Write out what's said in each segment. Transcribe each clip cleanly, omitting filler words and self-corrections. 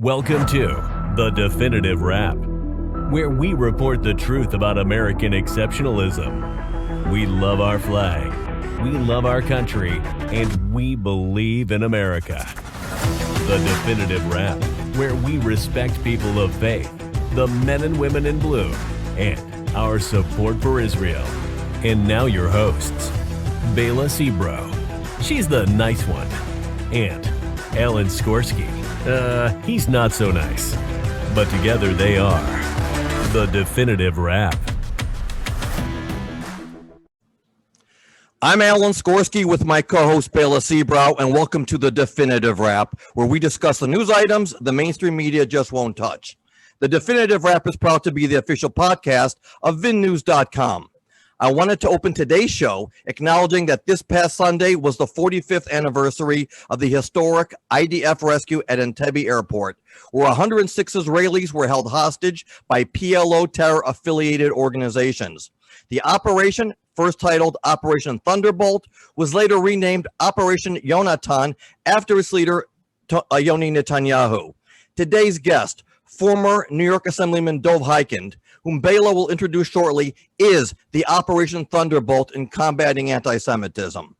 Welcome to The Definitive Wrap, where we report the truth about American exceptionalism. We love our flag, we love our country, and we believe in America. The Definitive Wrap, where we respect people of faith, the men and women in blue, and our support for Israel. And now your hosts, Bela Sebro, she's the nice one, and Alan Skorsky. He's not so nice. But together they are The Definitive Wrap. I'm Alan Skorsky with my co-host Bela Sebro, and welcome to The Definitive Wrap, where we discuss the news items the mainstream media just won't touch. The Definitive Wrap is proud to be the official podcast of VinNews.com. I wanted to open today's show acknowledging that this past Sunday was the 45th anniversary of the historic IDF rescue at Entebbe Airport, where 106 Israelis were held hostage by PLO terror-affiliated organizations. The operation, first titled Operation Thunderbolt, was later renamed Operation Yonatan after its leader, Yoni Netanyahu. Today's guest, former New York Assemblyman Dov Hikind, whom Bela will introduce shortly, is the Operation Thunderbolt in combating anti-Semitism.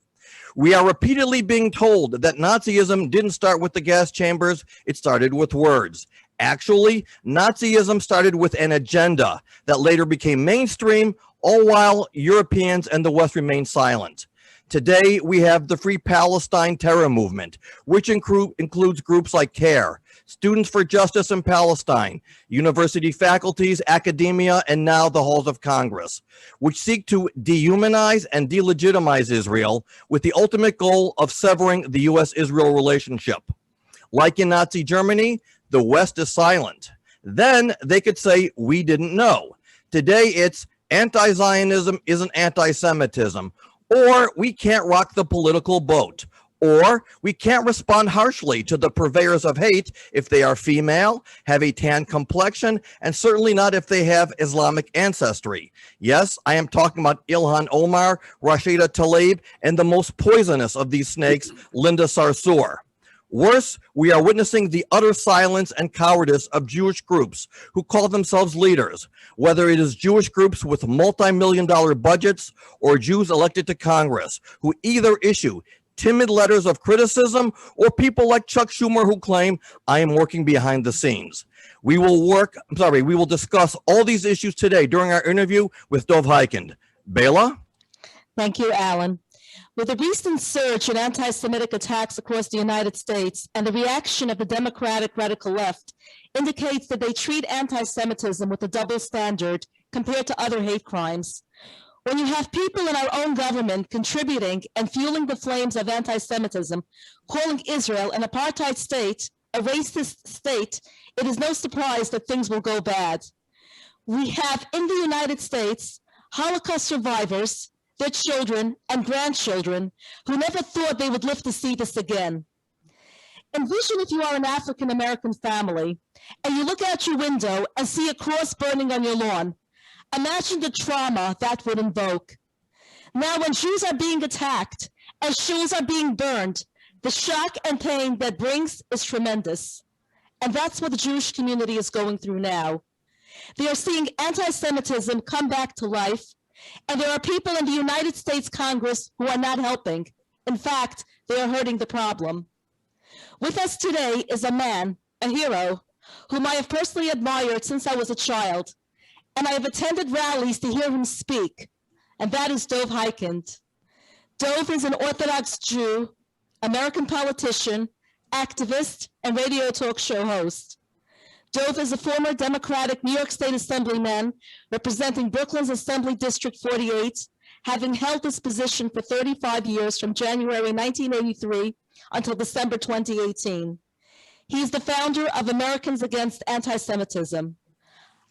We are repeatedly being told that Nazism didn't start with the gas chambers, it started with words. Actually, Nazism started with an agenda that later became mainstream, all while Europeans and the West remained silent. Today, we have the Free Palestine terror movement, which includes groups like CAIR, Students for Justice in Palestine, university faculties, academia, and now the halls of Congress, which seek to dehumanize and delegitimize Israel with the ultimate goal of severing the U.S.-Israel relationship. Like in Nazi Germany, the West is silent. Then they could say, we didn't know. Today, it's anti-Zionism isn't anti-Semitism, or we can't rock the political boat, or we can't respond harshly to the purveyors of hate if they are female, have a tan complexion, and certainly not if they have Islamic ancestry. Yes, I am talking about Ilhan Omar, Rashida Tlaib, and the most poisonous of these snakes, Linda Sarsour. Worse, we are witnessing the utter silence and cowardice of Jewish groups who call themselves leaders, whether it is Jewish groups with multi-million-dollar budgets or Jews elected to Congress, who either issue timid letters of criticism or people like Chuck Schumer who claim, I am working behind the scenes. We will discuss all these issues today during our interview with Dov Hikind. Bela? Thank you, Alan. With the recent surge in anti-Semitic attacks across the United States and the reaction of the Democratic radical left indicates that they treat anti-Semitism with a double standard compared to other hate crimes. When you have people in our own government contributing and fueling the flames of anti-Semitism, calling Israel an apartheid state, a racist state, it is no surprise that things will go bad. We have in the United States Holocaust survivors, their children and grandchildren who never thought they would live to see this again. Envision if you are an African-American family and you look out your window and see a cross burning on your lawn. Imagine the trauma that would invoke. Now, when Jews are being attacked and schools are being burned, the shock and pain that brings is tremendous. And that's what the Jewish community is going through now. They are seeing anti-Semitism come back to life, and there are people in the United States Congress who are not helping. In fact, they are hurting the problem. With us today is a man, a hero, whom I have personally admired since I was a child. And I have attended rallies to hear him speak, and that is Dov Hikind. Dov is an Orthodox Jew, American politician, activist, and radio talk show host. Dov is a former Democratic New York State Assemblyman representing Brooklyn's Assembly District 48, having held this position for 35 years from January 1983 until December 2018. He is the founder of Americans Against Anti-Semitism.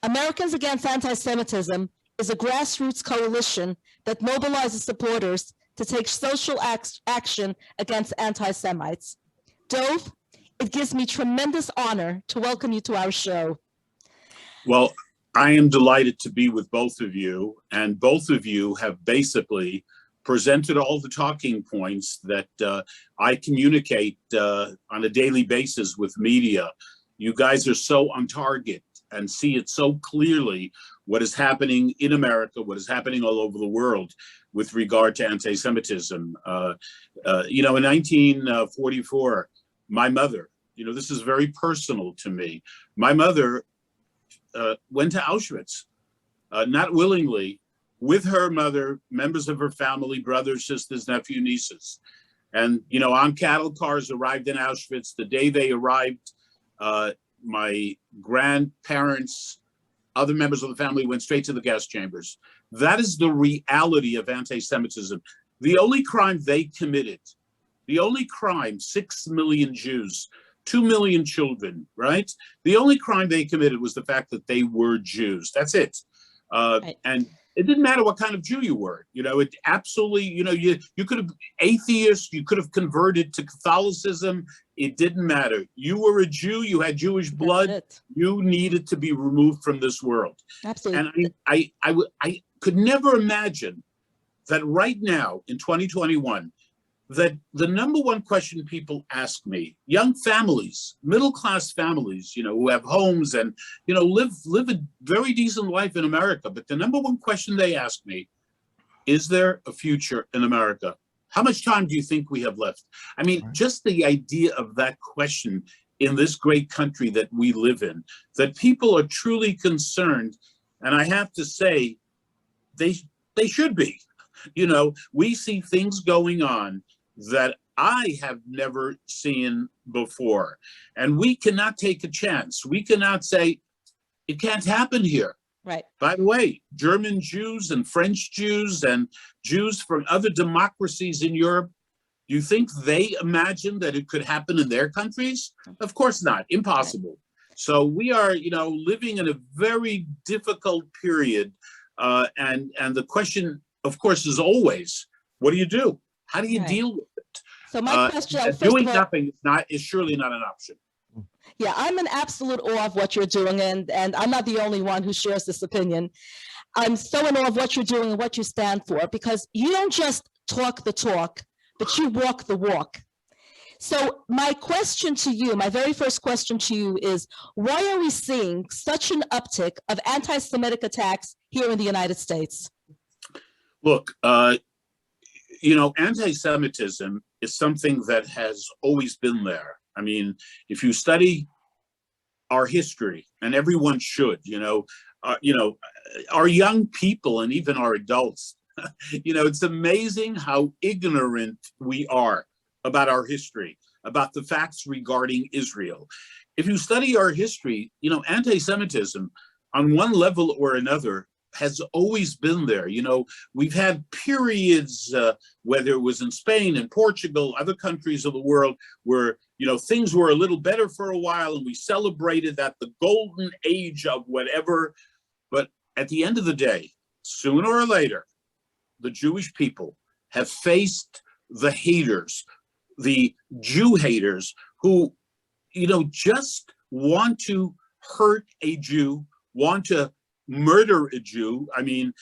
Americans Against Anti-Semitism is a grassroots coalition that mobilizes supporters to take social action against anti-Semites. Dov, it gives me tremendous honor to welcome you to our show. Well, I am delighted to be with both of you, and both of you have basically presented all the talking points that I communicate on a daily basis with media. You guys are so on target and see it so clearly what is happening in America, what is happening all over the world with regard to anti-Semitism. You know, in 1944, my mother, you know, this is very personal to me. My mother went to Auschwitz, not willingly, with her mother, members of her family, brothers, sisters, nephew, nieces. And, you know, on cattle cars arrived in Auschwitz. The day they arrived, my grandparents, other members of the family went straight to the gas chambers. That is the reality of anti-Semitism. The only crime they committed, the only crime, 6 million Jews, 2 million children, right? The only crime they committed was the fact that they were Jews. That's it. Right. And it didn't matter what kind of Jew you were. You know, it absolutely, you know, you could have atheist, you could have converted to Catholicism. It didn't matter. You were a Jew, you had Jewish blood, you needed to be removed from this world. Absolutely. And I could never imagine that right now in 2021, that the number one question people ask me, young families, middle-class families, you know, who have homes and, you know, live a very decent life in America. But the number one question they ask me, is there a future in America? How much time do you think we have left? I mean, just the idea of that question in this great country that we live in, that people are truly concerned. And I have to say, they should be. You know, we see things going on that I have never seen before. And we cannot take a chance. We cannot say, it can't happen here. Right. By the way, German Jews and French Jews and Jews from other democracies in Europe, do you think they imagine that it could happen in their countries? Of course not. Impossible. Right. So we are, you know, living in a very difficult period. And the question, of course, is always, what do you do? How do you deal with it? So my question, doing nothing is surely not an option. Yeah, I'm in absolute awe of what you're doing, and I'm not the only one who shares this opinion. I'm so in awe of what you're doing and what you stand for, because you don't just talk the talk, but you walk the walk. So my question to you, my very first question to you is, why are we seeing such an uptick of anti-Semitic attacks here in the United States? Look, you know, anti-Semitism is something that has always been there. I mean, if you study our history, and everyone should, you know, our young people and even our adults, you know, it's amazing how ignorant we are about our history, about the facts regarding Israel. If you study our history, you know, anti-Semitism on one level or another has always been there. You know, we've had periods, whether it was in Spain and Portugal, other countries of the world, where, you know, things were a little better for a while and we celebrated that, the golden age of whatever. But at the end of the day, sooner or later, the Jewish people have faced the haters, the Jew haters who, you know, just want to hurt a Jew, want to murder a Jew. I mean,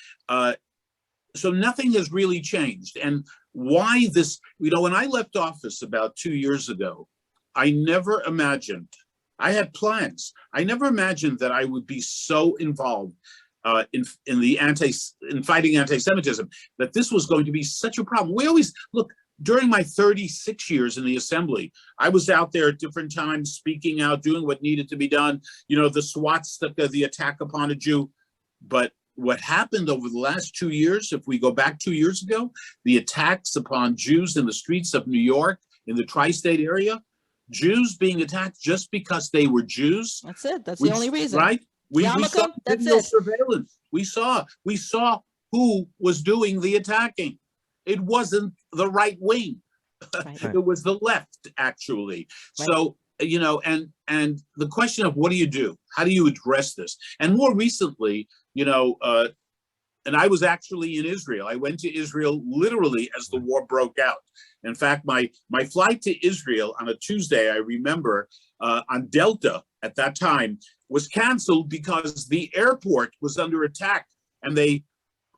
so nothing has really changed. And why this, you know, when I left office about 2 years ago, I never imagined, I had plans. I never imagined that I would be so involved in fighting anti-Semitism, that this was going to be such a problem. We always, look, during my 36 years in the Assembly, I was out there at different times, speaking out, doing what needed to be done. You know, the swastika, the attack upon a Jew. But what happened over the last 2 years, if we go back 2 years ago, the attacks upon Jews in the streets of New York, in the tri-state area, Jews being attacked just because they were Jews. That's it. That's the only reason. Right? We saw video it. surveillance. We saw who was doing the attacking. It wasn't the right wing. Right. It was the left, actually. Right. So, you know, and the question of what do you do? How do you address this? And more recently, you know, and I was actually in Israel. I went to Israel literally as the war broke out. In fact, my flight to Israel on a Tuesday, I remember, on Delta at that time, was canceled because the airport was under attack, and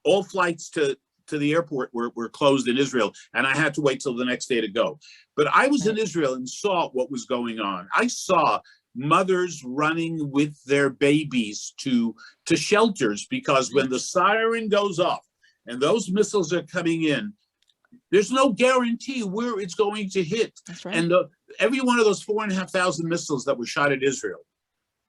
all flights to the airport were closed in Israel, and I had to wait till the next day to go. But I was in Israel and saw what was going on. I saw mothers running with their babies to shelters, because when the siren goes off and those missiles are coming in, there's no guarantee where it's going to hit. That's right. And every one of those 4,500 missiles that were shot at Israel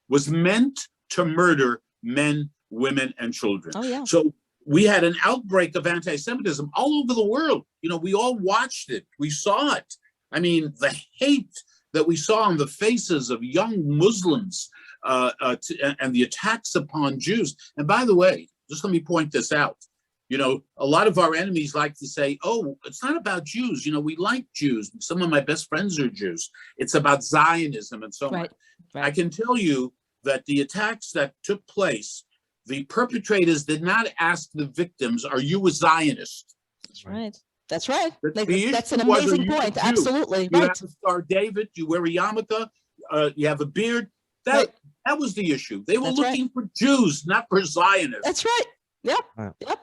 was meant to murder men, women, and children. Oh, yeah. So we had an outbreak of anti-Semitism all over the world. You know, we all watched it. We saw it. I mean, the hate that we saw on the faces of young Muslims and the attacks upon Jews. And by the way, just let me point this out. You know, a lot of our enemies like to say, oh, it's not about Jews. You know, we like Jews. Some of my best friends are Jews. It's about Zionism and so on. Right. I can tell you that the attacks that took place, the perpetrators did not ask the victims, are you a Zionist? That's right. That's right. The That's an issue was, amazing are you a point. Jew? Absolutely. You Right. have a Star David, you wear a yarmulke, you have a beard. Right. That was the issue. They were That's looking for Jews, not for Zionists. That's right. Yep. Right. Yep.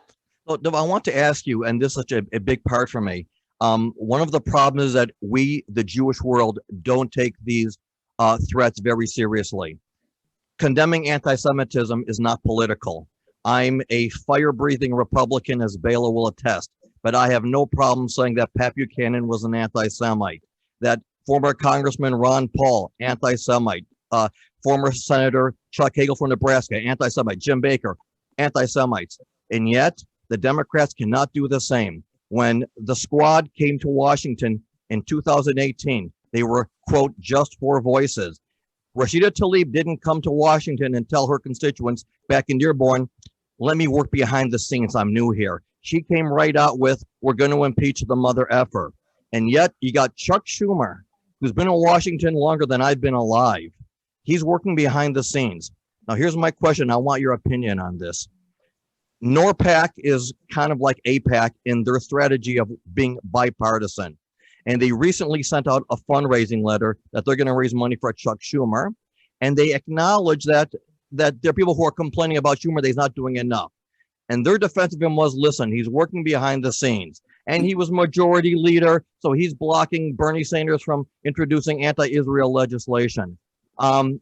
So, Dov, I want to ask you, and this is such a big part for me. One of the problems is that we, the Jewish world, don't take these threats very seriously. Condemning anti-Semitism is not political. I'm a fire-breathing Republican, as Bela will attest, but I have no problem saying that Pat Buchanan was an anti-Semite, that former Congressman Ron Paul, anti-Semite, former Senator Chuck Hagel from Nebraska, anti-Semite, Jim Baker, anti-Semites. And yet, the Democrats cannot do the same. When the squad came to Washington in 2018, they were, quote, just 4 voices. Rashida Tlaib didn't come to Washington and tell her constituents back in Dearborn, let me work behind the scenes, I'm new here. She came right out with, we're going to impeach the mother effer. And yet you got Chuck Schumer, who's been in Washington longer than I've been alive. He's working behind the scenes. Now, here's my question. I want your opinion on this. NORPAC is kind of like APAC in their strategy of being bipartisan. And they recently sent out a fundraising letter that they're going to raise money for Chuck Schumer. And they acknowledge that there are people who are complaining about Schumer that he's not doing enough. And their defense of him was, listen, he's working behind the scenes. And he was majority leader, so he's blocking Bernie Sanders from introducing anti-Israel legislation. You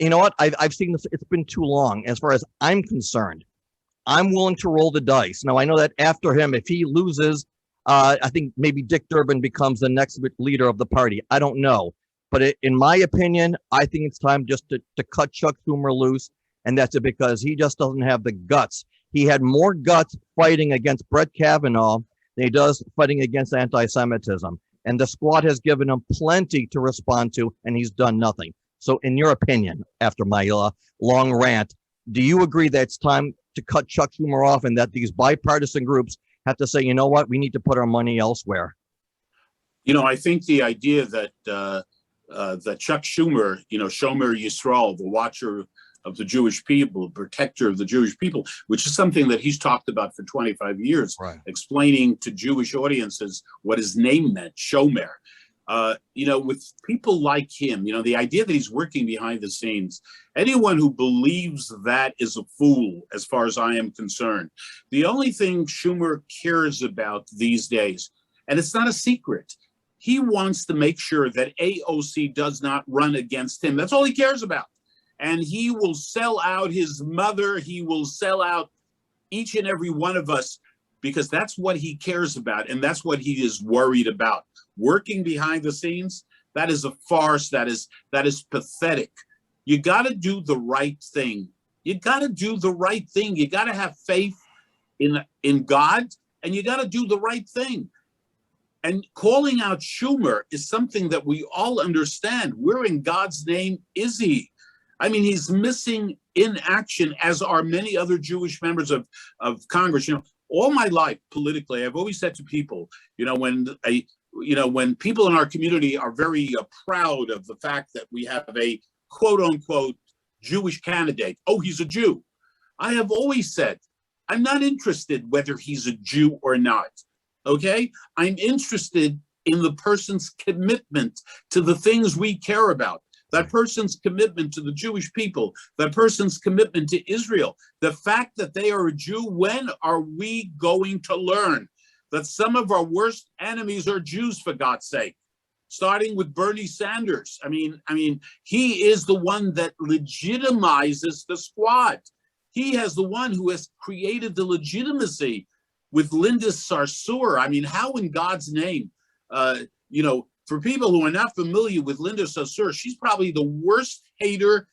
know what? I've seen this. It's been too long. As far as I'm concerned, I'm willing to roll the dice. Now, I know that after him, if he loses, I think maybe Dick Durbin becomes the next leader of the party. I don't know. But in my opinion, I think it's time just to cut Chuck Schumer loose. And that's it, because he just doesn't have the guts. He had more guts fighting against Brett Kavanaugh than he does fighting against anti-Semitism. And the squad has given him plenty to respond to, and he's done nothing. So in your opinion, after my long rant, do you agree that it's time to cut Chuck Schumer off and that these bipartisan groups have to say, you know what, we need to put our money elsewhere? You know, I think the idea that that Chuck Schumer, you know, Shomer Yisrael, the watcher of the Jewish people, protector of the Jewish people, which is something that he's talked about for 25 years, right, explaining to Jewish audiences what his name meant, Shomer. You know, with people like him, you know, the idea that he's working behind the scenes, anyone who believes that is a fool, as far as I am concerned. The only thing Schumer cares about these days, and it's not a secret, he wants to make sure that AOC does not run against him. That's all he cares about. And he will sell out his mother. He will sell out each and every one of us, because that's what he cares about. And that's what he is worried about. Working behind the scenes, that is a farce. That is pathetic. You got to do the right thing. You got to do the right thing. You got to have faith in God, and you got to do the right thing. And calling out Schumer is something that we all understand. Where in God's name is he? I mean, he's missing in action, as are many other Jewish members of Congress. You know, all my life politically, I've always said to people, you know, when people in our community are very proud of the fact that we have a quote unquote Jewish candidate, oh, he's a Jew. I have always said, I'm not interested whether he's a Jew or not. Okay, I'm interested in the person's commitment to the things we care about, that person's commitment to the Jewish people, that person's commitment to Israel. The fact that they are a Jew, when are we going to learn that some of our worst enemies are Jews, for God's sake? starting with Bernie Sanders. I mean, he is the one that legitimizes the squad. He has the one who has created the legitimacy with Linda Sarsour. I mean, how in God's name, for people who are not familiar with Linda Sarsour, she's probably the worst hater,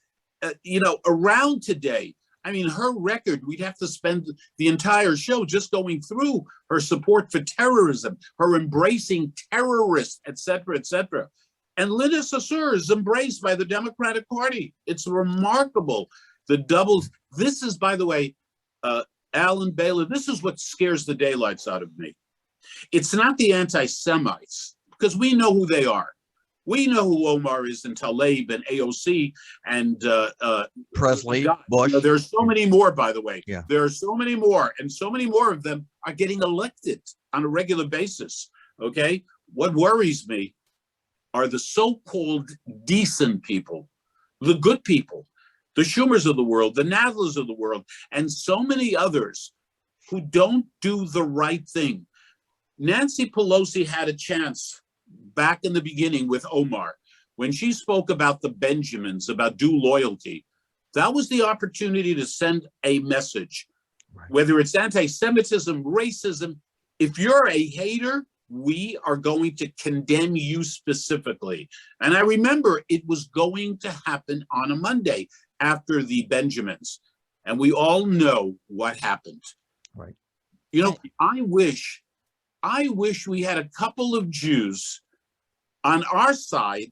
around today. I mean, her record, we'd have to spend the entire show just going through her support for terrorism, her embracing terrorists, et cetera, et cetera. And Linda Sarsour is embraced by the Democratic Party. It's remarkable. The doubles. This is, by the way, Alan Baylor, this is what scares the daylights out of me. It's not the anti-Semites, because we know who they are. We know who Omar is and Tlaib and AOC and Presley, Bush. There's so many more, by the way. Yeah. There are so many more, and so many more of them are getting elected on a regular basis. Okay? What worries me are the so-called decent people, the good people, the Schumers of the world, the Nadlers of the world, and so many others who don't do the right thing. Nancy Pelosi had a chance back in the beginning with Omar, when she spoke about the Benjamins, about due loyalty. That was the opportunity to send a message, whether it's anti-Semitism, racism. If you're a hater, we are going to condemn you specifically. And I remember it was going to happen on a Monday after the Benjamins. And we all know what happened. Right. I wish we had a couple of Jews on our side,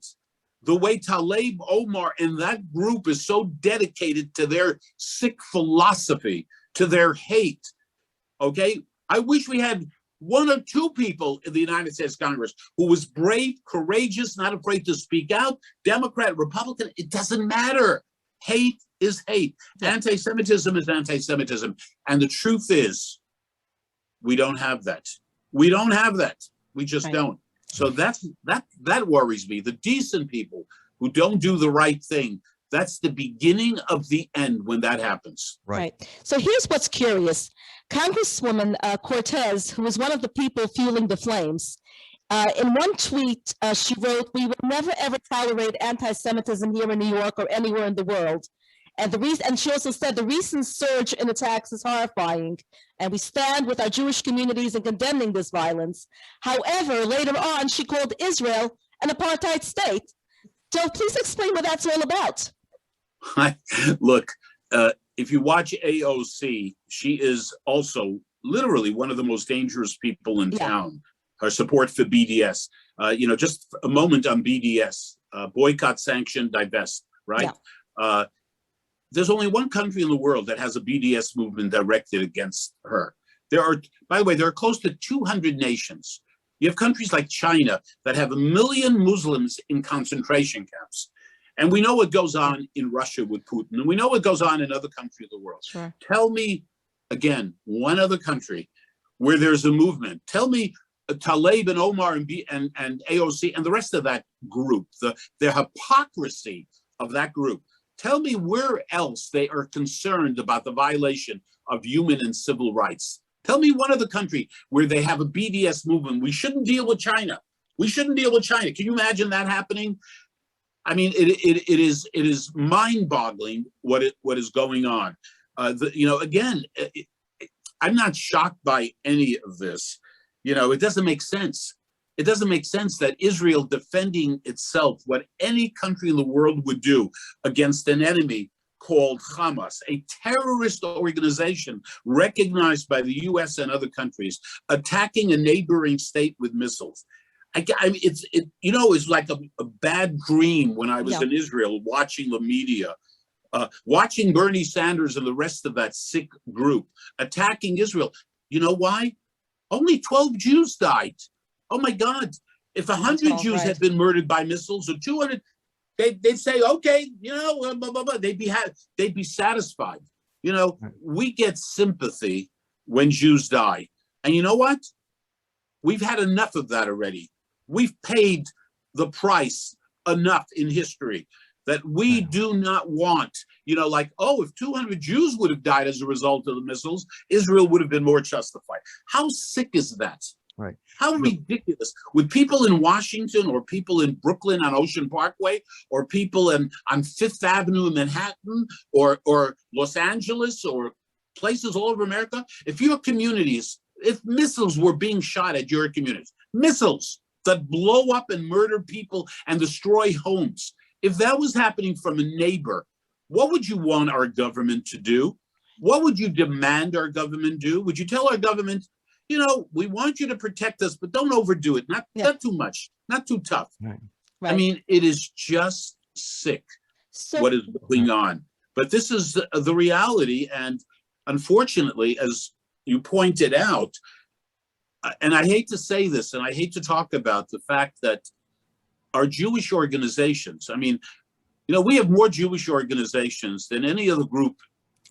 the way Tlaib, Omar, and that group is so dedicated to their sick philosophy, to their hate, okay? I wish we had one or two people in the United States Congress who was brave, courageous, not afraid to speak out, Democrat, Republican, it doesn't matter. Hate is hate. Anti-Semitism is anti-Semitism. And the truth is, we don't have that. We don't have that. We just don't. So that worries me. The decent people who don't do the right thing, that's the beginning of the end when that happens. Right. So here's what's curious. Congresswoman Cortez, who was one of the people fueling the flames, in one tweet, she wrote, "We will never ever tolerate anti-Semitism here in New York or anywhere in the world. And she also said the recent surge in attacks is horrifying, and we stand with our Jewish communities in condemning this violence. However, later on, she called Israel an apartheid state. So please explain what that's all about." Look, if you watch AOC, she is also literally one of the most dangerous people in town. Her support for BDS, just a moment on BDS, boycott, sanction, divest, right? Yeah. There's only one country in the world that has a BDS movement directed against her. By the way, there are close to 200 nations. You have countries like China that have 1 million Muslims in concentration camps. And we know what goes on in Russia with Putin, and we know what goes on in other countries of the world. Sure. Tell me, again, one other country where there's a movement. Tell me Tlaib and Omar and AOC and the rest of that group, the hypocrisy of that group. Tell me where else they are concerned about the violation of human and civil rights. Tell me one other country where they have a BDS movement. We shouldn't deal with China. We shouldn't deal with China. Can you imagine that happening? I mean, it is mind-boggling what is going on. Again, I'm not shocked by any of this. It doesn't make sense. It doesn't make sense that Israel defending itself, what any country in the world would do against an enemy called Hamas, a terrorist organization recognized by the US and other countries, attacking a neighboring state with missiles. It's like a bad dream when I was in Israel watching the media, watching Bernie Sanders and the rest of that sick group attacking Israel. You know why? Only 12 Jews died. Oh my God! If 100 Jews had been murdered by missiles or 200, they'd say, okay, blah, blah, blah. They'd be satisfied. We get sympathy when Jews die, and you know what? We've had enough of that already. We've paid the price enough in history that we do not want. If 200 Jews would have died as a result of the missiles, Israel would have been more justified. How sick is that? Right. How ridiculous. With people in Washington or people in Brooklyn on Ocean Parkway or people on Fifth Avenue in Manhattan or Los Angeles or places all over America, if missiles were being shot at your communities, missiles that blow up and murder people and destroy homes, if that was happening from a neighbor, what would you want our government to do? What would you demand our government do? Would you tell our government, we want you to protect us, but don't overdo it. Not too much, not too tough. Right. I mean, it is just sick what is going on. But this is the reality. And unfortunately, as you pointed out, and I hate to say this, and I hate to talk about the fact that our Jewish organizations, I mean, we have more Jewish organizations than any other group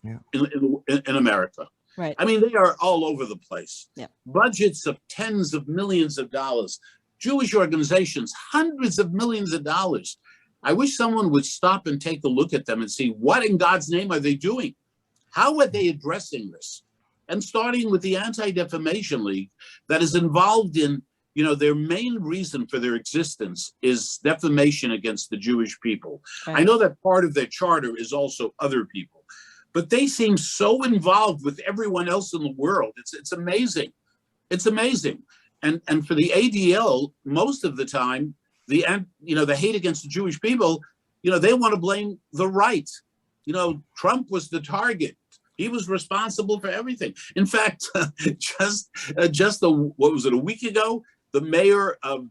in America. Right. I mean, they are all over the place. Yeah. Budgets of tens of millions of dollars. Jewish organizations, hundreds of millions of dollars. I wish someone would stop and take a look at them and see what in God's name are they doing? How are they addressing this? And starting with the Anti-Defamation League that is involved in, their main reason for their existence is defamation against the Jewish people. Right. I know that part of their charter is also other people. But they seem so involved with everyone else in the world. It's amazing. It's amazing. And for the ADL, most of the time, the hate against the Jewish people, they want to blame the right. Trump was the target. He was responsible for everything. In fact, just a week ago, the mayor of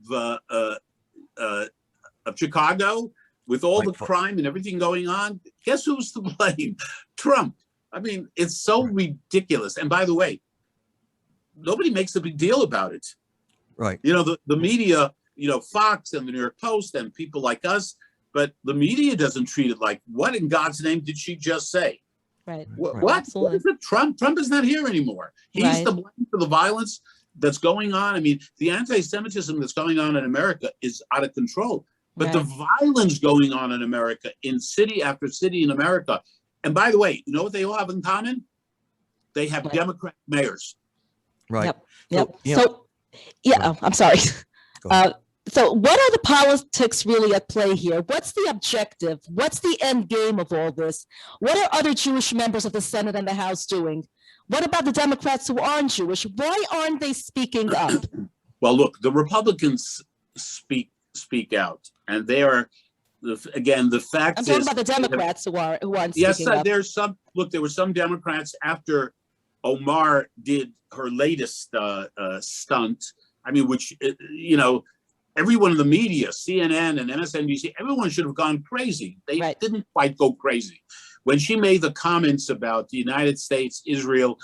Chicago, with all the crime and everything going on, guess who's to blame? Trump. I mean, it's so ridiculous. And by the way, nobody makes a big deal about it. Right. The media, Fox and the New York Post and people like us, but the media doesn't treat it like, what in God's name did she just say? Right. What is it? Trump is not here anymore. He's to blame for the violence that's going on. I mean, the anti-Semitism that's going on in America is out of control. But the violence going on in America, in city after city in America, and by the way, you know what they all have in common? They have Democrat mayors. Right. Yep. I'm sorry. So what are the politics really at play here? What's the objective? What's the end game of all this? What are other Jewish members of the Senate and the House doing? What about the Democrats who aren't Jewish? Why aren't they speaking up? Well, look, the Republicans speak out, and they are, again, the fact is— I'm talking about the Democrats who aren't speaking up. Yes, there's some, look, there were some Democrats after Omar did her latest stunt, I mean, which, everyone in the media, CNN and MSNBC, everyone should have gone crazy. They didn't quite go crazy. When she made the comments about the United States, Israel,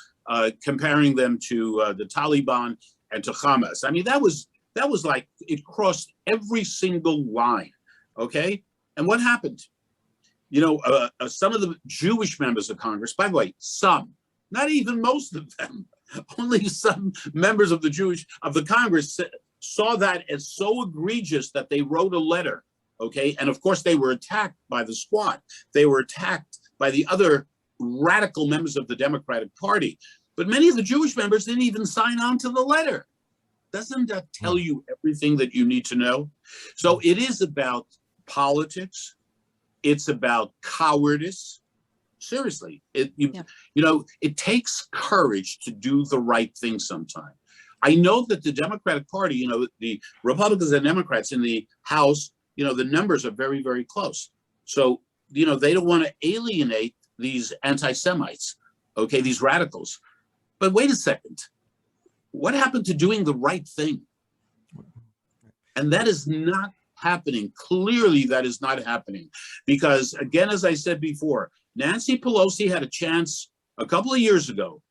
comparing them to the Taliban and to Hamas, I mean, that was like, it crossed every single line, okay? And what happened? Some of the Jewish members of Congress, by the way, some, not even most of them, only some members of the Congress saw that as so egregious that they wrote a letter, okay? And of course, they were attacked by the squad. They were attacked by the other radical members of the Democratic Party. But many of the Jewish members didn't even sign on to the letter. Doesn't that tell you everything that you need to know? So it is about politics. It's about cowardice. Seriously, it takes courage to do the right thing sometimes. I know that the Democratic Party, the Republicans and Democrats in the House, the numbers are very, very close. So, they don't want to alienate these anti-Semites, okay, these radicals. But wait a second. What happened to doing the right thing? And that is not happening. Clearly, that is not happening. Because, again, as I said before, Nancy Pelosi had a chance a couple of years ago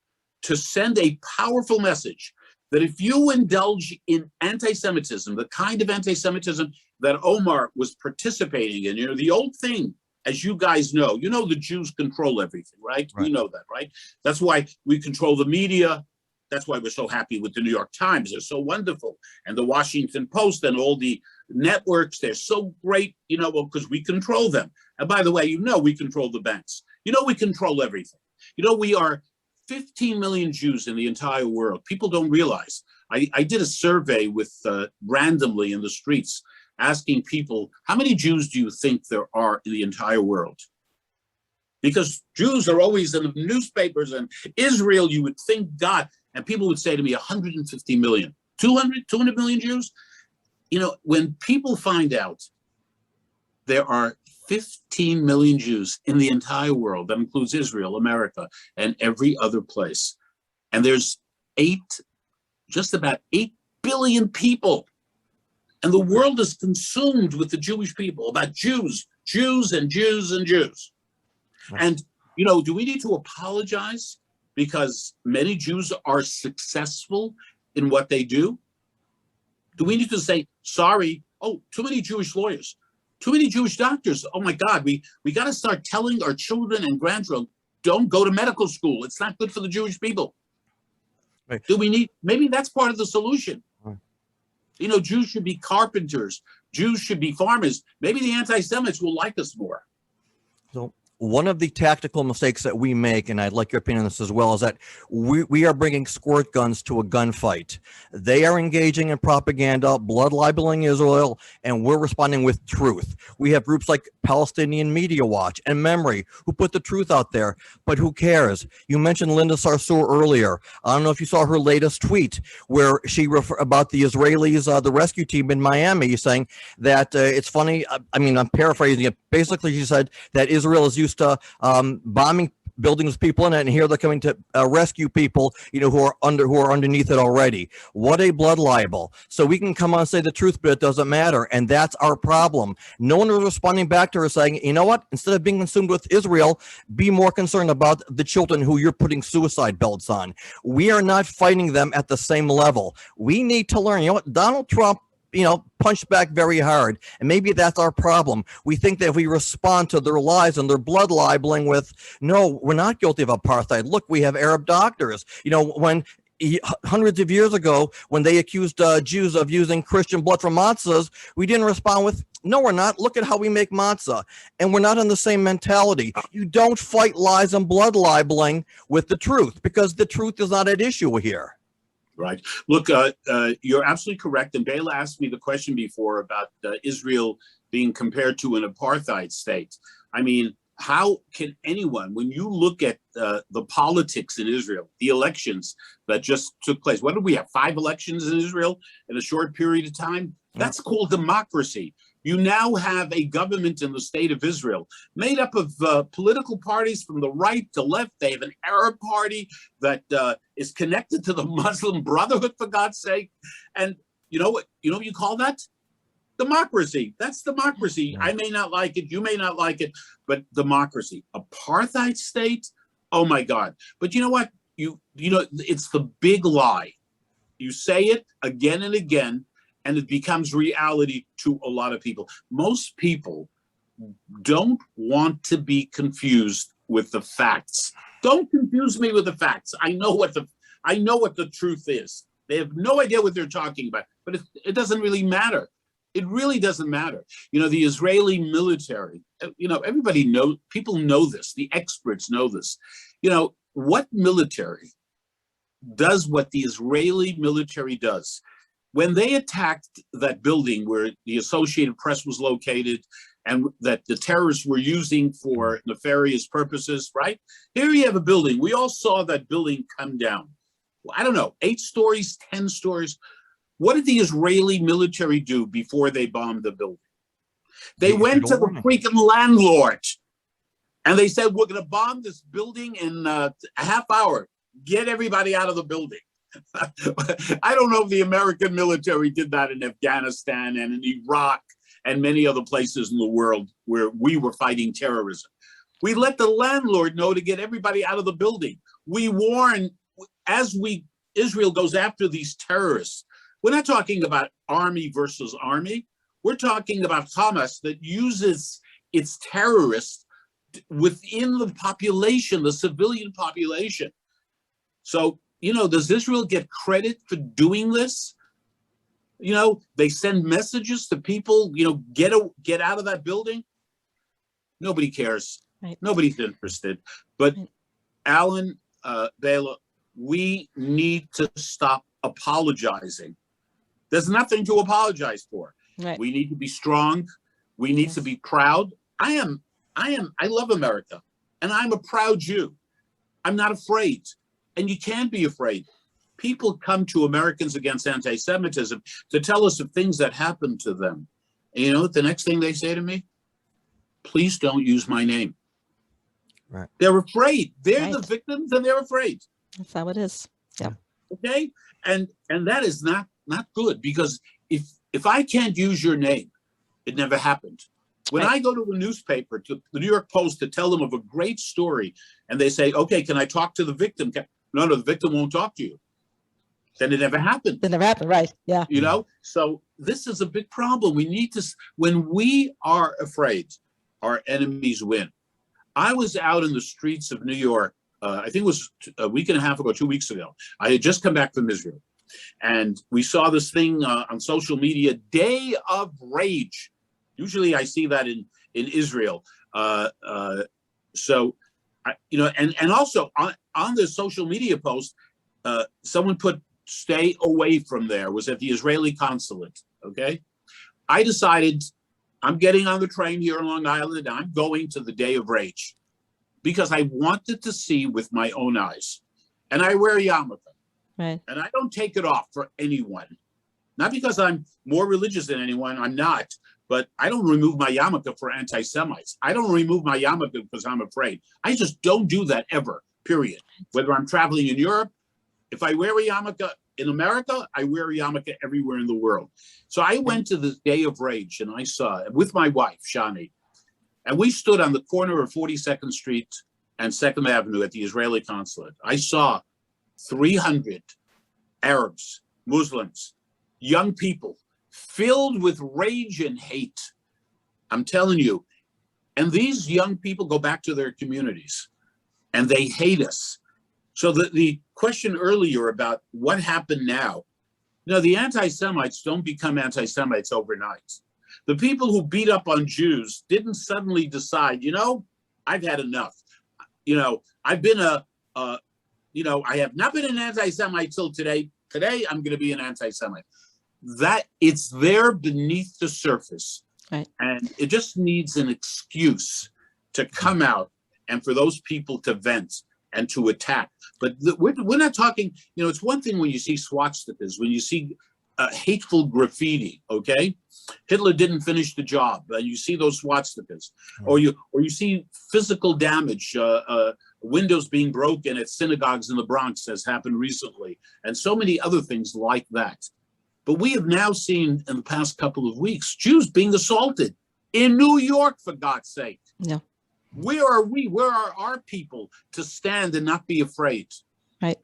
to send a powerful message that if you indulge in anti-Semitism, the kind of anti-Semitism that Omar was participating in, the old thing, as you guys know, the Jews control everything, right? You know that, right? That's why we control the media. That's why we're so happy with the New York Times. They're so wonderful. And the Washington Post and all the networks, they're so great, because we control them. And by the way, we control the banks. We control everything. We are 15 million Jews in the entire world. People don't realize. I did a survey with randomly in the streets, asking people, how many Jews do you think there are in the entire world? Because Jews are always in the newspapers, and Israel, you would think God, and people would say to me 150 million, 200 million Jews. You know, when people find out there are 15 million Jews in the entire world, that includes Israel, America, and every other place, and there's just about 8 billion people, and the world is consumed with the Jewish people, about Jews, Jews and Jews and Jews. And, you know, do we need to apologize because many Jews are successful in what they do? Do we need to say, sorry, oh, too many Jewish lawyers, too many Jewish doctors? Oh my God, we got to start telling our children and grandchildren, don't go to medical school. It's not good for the Jewish people. Right. Do we need, maybe that's part of the solution. Right. You know, Jews should be carpenters. Jews should be farmers. Maybe the anti-Semites will like us more. So one of the tactical mistakes that we make, and I'd like your opinion on this as well, is that we are bringing squirt guns to a gunfight. They are engaging in propaganda, blood libeling Israel, and we're responding with truth. We have groups like Palestinian Media Watch and Memory who put the truth out there, but who cares? You mentioned Linda Sarsour earlier. I don't know if you saw her latest tweet where she about the Israelis, the rescue team in Miami, saying that it's funny. I mean, I'm paraphrasing it. Basically, she said that Israel is used to bombing buildings with people in it, and here they're coming to rescue people, you know, who are underneath it already. What a blood libel. So we can come on and say the truth, but it doesn't matter, and that's our problem. No one was responding back to her saying, you know what, instead of being consumed with Israel, be more concerned about the children who you're putting suicide belts on. We are not fighting them at the same level. We need to learn. You know what, Donald Trump, you know, punched back very hard. And maybe that's our problem. We think that if we respond to their lies and their blood libeling with, no, we're not guilty of apartheid. Look, we have Arab doctors. You know, when hundreds of years ago, when they accused Jews of using Christian blood for matzahs, we didn't respond with, no, we're not. Look at how we make matzah. And we're not in the same mentality. You don't fight lies and blood libeling with the truth, because the truth is not at issue here. Right. Look, you're absolutely correct. And Bela asked me the question before about Israel being compared to an apartheid state. I mean, how can anyone, when you look at the politics in Israel, the elections that just took place, what did we have, 5 elections in Israel in a short period of time? That's called democracy. You now have a government in the state of Israel made up of political parties from the right to left. They have an Arab party that is connected to the Muslim Brotherhood, for God's sake. And you know what you call that? Democracy. That's democracy. I may not like it. You may not like it, but democracy. Apartheid state? Oh my God. But you know what? You know, it's the big lie. You say it again and again, and it becomes reality to a lot of people. Most people don't want to be confused with the facts. Don't confuse me with the facts. I know what the truth is. They have no idea what they're talking about, but it doesn't really matter. It really doesn't matter. You know, the Israeli military, you know, everybody knows, people know this, the experts know this. You know, what military does what the Israeli military does? When they attacked that building where the Associated Press was located and that the terrorists were using for nefarious purposes, right? Here you have a building. We all saw that building come down. Well, I don't know, 8 stories, 10 stories. What did the Israeli military do before they bombed the building? They went to the freaking landlord and they said, we're going to bomb this building in a half hour. Get everybody out of the building. I don't know if the American military did that in Afghanistan and in Iraq and many other places in the world where we were fighting terrorism. We let the landlord know to get everybody out of the building. We warn, Israel goes after these terrorists. We're not talking about army versus army. We're talking about Hamas that uses its terrorists within the population, the civilian population. So, you know, does Israel get credit for doing this? You know, they send messages to people, you know, get out of that building. Nobody cares. Right. Nobody's interested. But Alan, Bela, we need to stop apologizing. There's nothing to apologize for. Right. We need to be strong. We need to be proud. I love America, and I'm a proud Jew. I'm not afraid, and you can't be afraid. People come to Americans Against Anti-Semitism to tell us of things that happened to them. And you know what the next thing they say to me? Please don't use my name. Right. They're afraid. They're Right. the victims, and they're afraid. That's how it is. Yeah. Okay, and that is not good, because if I can't use your name, it never happened. When Right. I go to a newspaper, to the New York Post, to tell them of a great story, and they say, okay, can I talk to the victim? No, the victim won't talk to you. Then it never happened. It never happened. Right. Yeah. You know, so this is a big problem. We need to, when we are afraid, our enemies win. I was out in the streets of New York, I think it was a week and a half ago, 2 weeks ago. I had just come back from Israel, and we saw this thing on social media, Day of Rage. Usually I see that in Israel. So, you know, and also on the social media post, someone put, stay away from there, was at the Israeli consulate, okay? I decided I'm getting on the train here in Long Island, and I'm going to the Day of Rage, because I wanted to see with my own eyes. And I wear a yarmulke, Right. and I don't take it off for anyone. Not because I'm more religious than anyone, I'm not, but I don't remove my yarmulke for anti-Semites. I don't remove my yarmulke because I'm afraid. I just don't do that ever, period. Whether I'm traveling in Europe, if I wear a yarmulke in America, I wear a yarmulke everywhere in the world. So I went to the Day of Rage, and I saw, with my wife, Shani, and we stood on the corner of 42nd Street and 2nd Avenue at the Israeli consulate. I saw 300 Arabs, Muslims, young people filled with rage and hate. I'm telling you. And these young people go back to their communities, and they hate us. So the question earlier about what happened now, no, the anti-Semites don't become anti-Semites overnight. The people who beat up on Jews didn't suddenly decide, you know, I've had enough. You know, I've been you know, I have not been an anti-Semite till today. Today, I'm going to be an anti-Semite. That it's there beneath the surface. Right. And it just needs an excuse to come out and for those people to vent and to attack. But we're not talking, you know, it's one thing when you see swastikas, when you see hateful graffiti, okay? Hitler didn't finish the job, and you see those swastikas. Or you see physical damage, windows being broken at synagogues in the Bronx, as happened recently, and so many other things like that. But we have now seen in the past couple of weeks, Jews being assaulted in New York, for God's sake. Yeah. Where are we? Where are our people to stand and not be afraid? Right.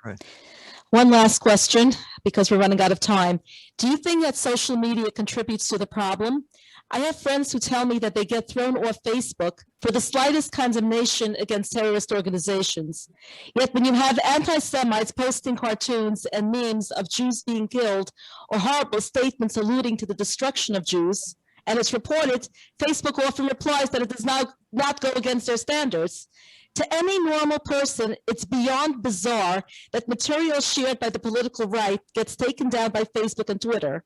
One last question, because we're running out of time. Do you think that social media contributes to the problem? I have friends who tell me that they get thrown off Facebook for the slightest condemnation against terrorist organizations. Yet when you have anti-Semites posting cartoons and memes of Jews being killed or horrible statements alluding to the destruction of Jews, and it's reported, Facebook often replies that it does not go against their standards. To any normal person, it's beyond bizarre that material shared by the political right gets taken down by Facebook and Twitter.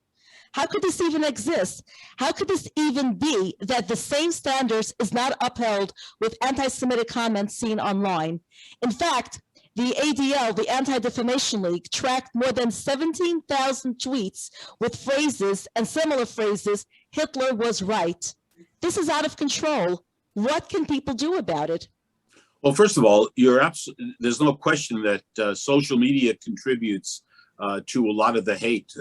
How could this even exist? How could this even be that the same standards is not upheld with anti-Semitic comments seen online? In fact, the ADL, the Anti-Defamation League, tracked more than 17,000 tweets with phrases and similar phrases, Hitler was right. This is out of control. What can people do about it? Well, first of all, there's no question that social media contributes to a lot of the hate.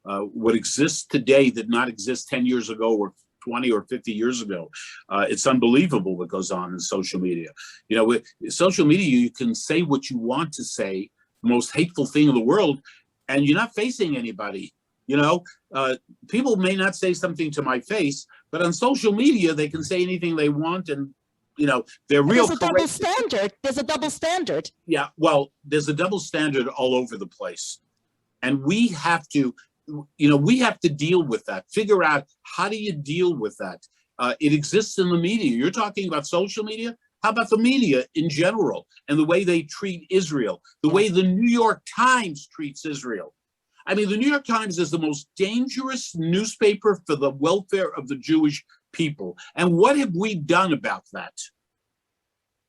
What exists today did not exist 10 years ago or 20 or 50 years ago. It's unbelievable what goes on in social media. You know, with social media, you can say what you want to say, the most hateful thing in the world, and you're not facing anybody. You know, people may not say something to my face, but on social media, they can say anything they want, and you know, they're real. There's a double standard. There's a double standard. Yeah, well, there's a double standard all over the place, and we have to, you know, we have to deal with that. Figure out, how do you deal with that? It exists in the media. You're talking about social media. How about the media in general and the way they treat Israel, the way the New York Times treats Israel? I mean, the New York Times is the most dangerous newspaper for the welfare of the Jewish people. And what have we done about that?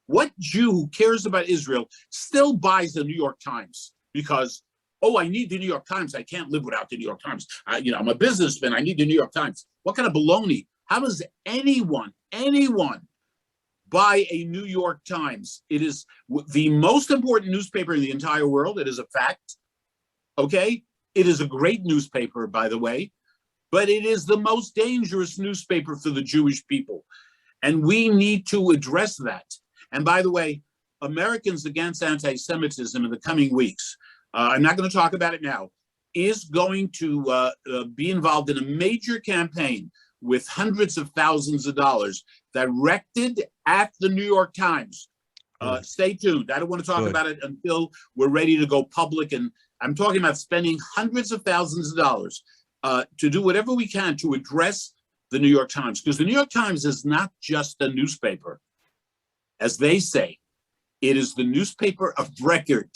What Jew who cares about Israel still buys the New York Times because, oh, I need the New York Times. I can't live without the New York Times. I'm a businessman. I need the New York Times. What kind of baloney? How does anyone buy a New York Times? It is the most important newspaper in the entire world. It is a fact. Okay? It is a great newspaper, by the way, but it is the most dangerous newspaper for the Jewish people. And we need to address that. And by the way, Americans Against Anti-Semitism in the coming weeks, I'm not going to talk about it now, is going to be involved in a major campaign with hundreds of thousands of dollars directed at the New York Times. Stay tuned. I don't want to talk about it until we're ready to go public. And I'm talking about spending hundreds of thousands of dollars to do whatever we can to address the New York Times, because the New York Times is not just a newspaper. As they say, it is the newspaper of record.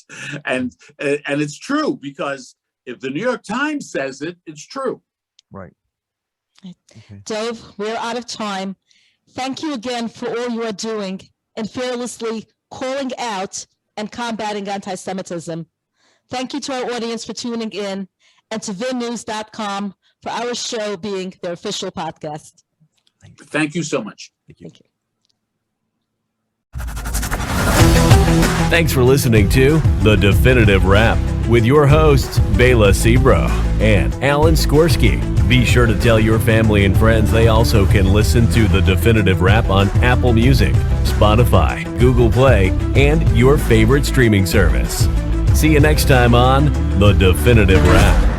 And it's true, because if the New York Times says it, it's true. Right. Okay. Dov, we're out of time. Thank you again for all you are doing and fearlessly calling out and combating anti-Semitism. Thank you to our audience for tuning in, and to VinNews.com for our show being their official podcast. Thank you so much. Thank you. Thank you. Thanks for listening to The Definitive Wrap with your hosts, Bela Sebro and Alan Skorsky. Be sure to tell your family and friends they also can listen to The Definitive Wrap on Apple Music, Spotify, Google Play, and your favorite streaming service. See you next time on The Definitive Wrap.